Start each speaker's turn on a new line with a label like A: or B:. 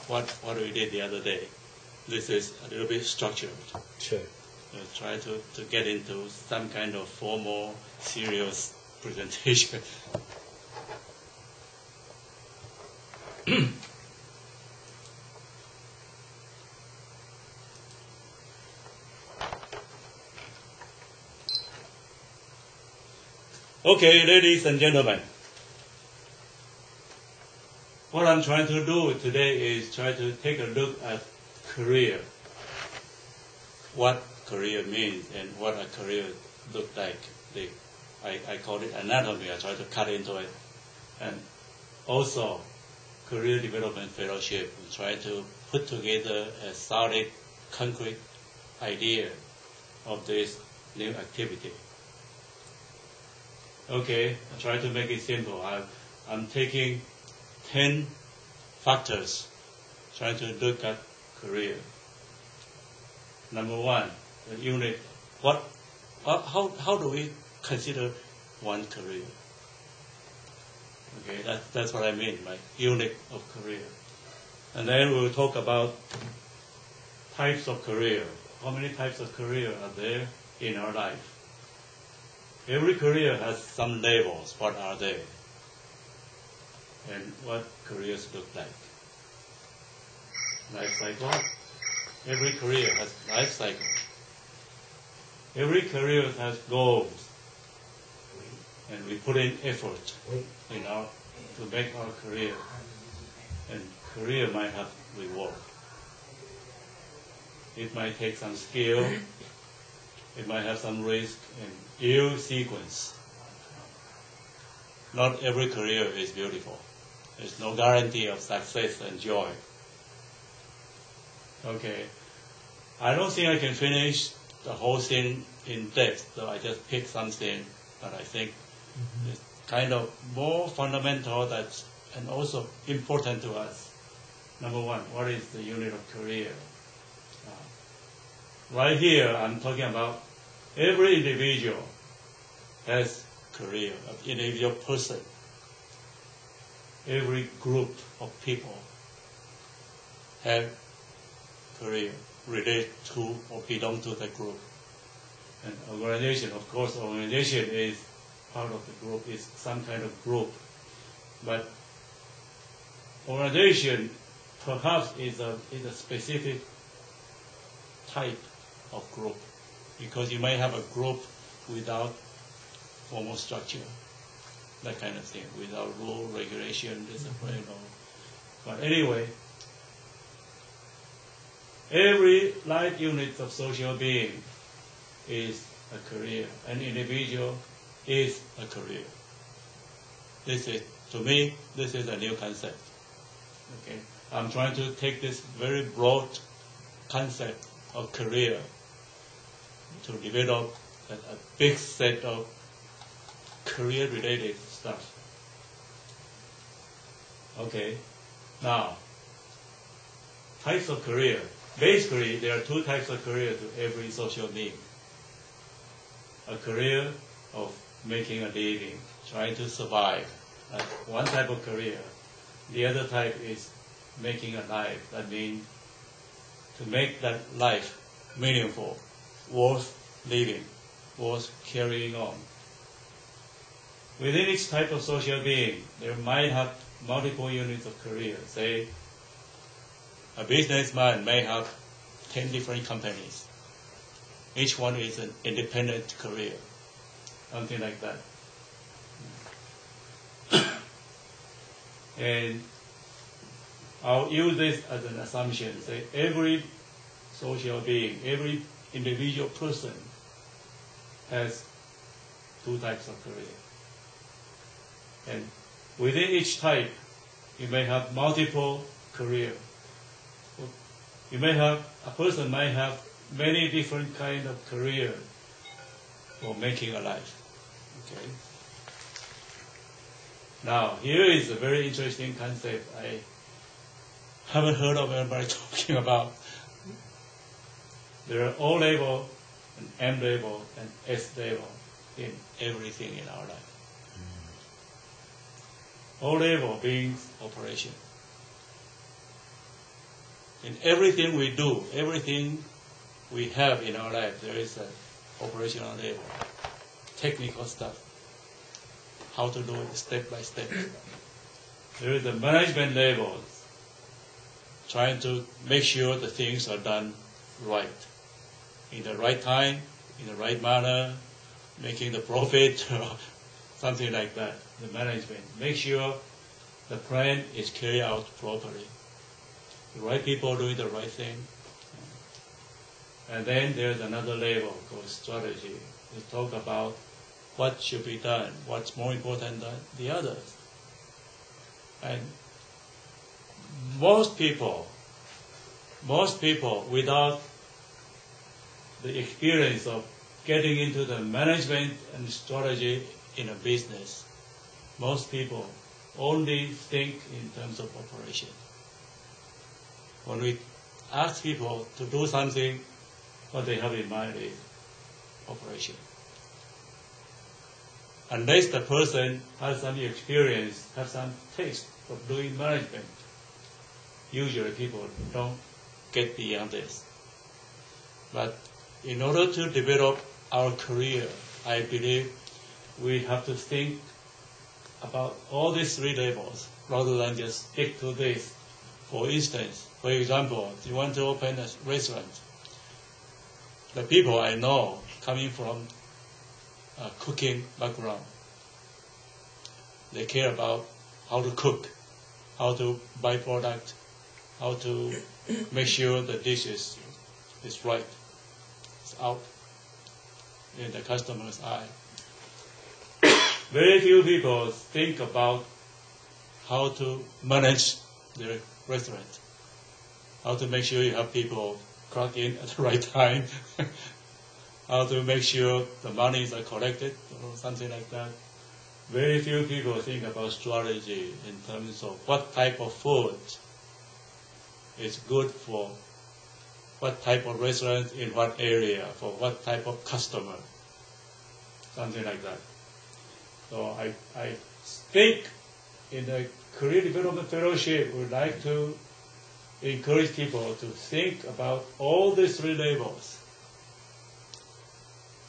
A: what we did the other day. This is a little bit structured.
B: Sure.
A: Try to get into some kind of formal, serious presentation. Okay, ladies and gentlemen, what I'm trying to do today is try to take a look at career, what career means and what a career looks like. I call it anatomy. I try to cut into it. And also career development fellowship. We try to put together a solid, concrete idea of this new activity. Okay, I try to make it simple. I'm taking 10 factors, trying to look at career. Number one, the unit. How do we consider one career? Okay, that's what I mean by unit of career. And then we'll talk about types of career. How many types of career are there in our life? Every career has some labels. What are they? And what careers look like? Life cycle. Every career has life cycle. Every career has goals. And we put in effort to make our career. And career might have reward. It might take some skill. It might have some risk and ill sequence. Not every career is beautiful. There's no guarantee of success and joy. Okay. I don't think I can finish the whole thing in depth, so I just pick something that I think is kind of more fundamental and also important to us. Number one, what is the unit of career? Right here, I'm talking about every individual has career, an individual person. Every group of people have career, relate to or belong to the group. And organization, of course, organization is part of the group, is some kind of group. But organization perhaps is a specific type of group, because you may have a group without formal structure, that kind of thing, without rule, regulation, discipline. But anyway, every life unit of social being is a career. An individual is a career. To me, this is a new concept. Okay, I'm trying to take this very broad concept of career to develop a big set of career-related stuff. Okay, now, types of career. Basically, there are two types of career to every social being. A career of making a living, trying to survive. That's one type of career. The other type is making a life. That means to make that life meaningful, worth living, worth carrying on. Within each type of social being, there might have multiple units of career. Say, a businessman may have 10 different companies. Each one is an independent career, something like that. And I'll use this as an assumption. Say, every social being, every individual person has two types of career. And within each type, you may have multiple career. A person might have many different kind of career for making a life. Okay. Now, here is a very interesting concept I haven't heard of anybody talking about. There are O level, and M level, and S level in everything in our life. O level means operation. In everything we do, everything we have in our life, there is an operational level, technical stuff, how to do it step by step. There is a management level, trying to make sure the things are done right, in the right time, in the right manner, making the profit, something like that. The management. Make sure the plan is carried out properly. The right people doing the right thing. And then there's another level called strategy. We talk about what should be done, what's more important than the others. And most people without the experience of getting into the management and strategy in a business, most people only think in terms of operation. When we ask people to do something, what they have in mind is operation. Unless the person has some experience, has some taste of doing management, usually people don't get beyond this. But in order to develop our career, I believe we have to think about all these three levels rather than just stick to this. For instance, for example, you want to open a restaurant. The people I know coming from a cooking background, they care about how to cook, how to buy product, how to make sure the dish is right, it's out in the customer's eye. Very few people think about how to manage their restaurant, how to make sure you have people clock in at the right time, how to make sure the monies are collected, or something like that. Very few people think about strategy in terms of what type of food is good for what type of restaurant in what area, for what type of customer, something like that. So I think in the Career Development Fellowship, we would like to encourage people to think about all these three levels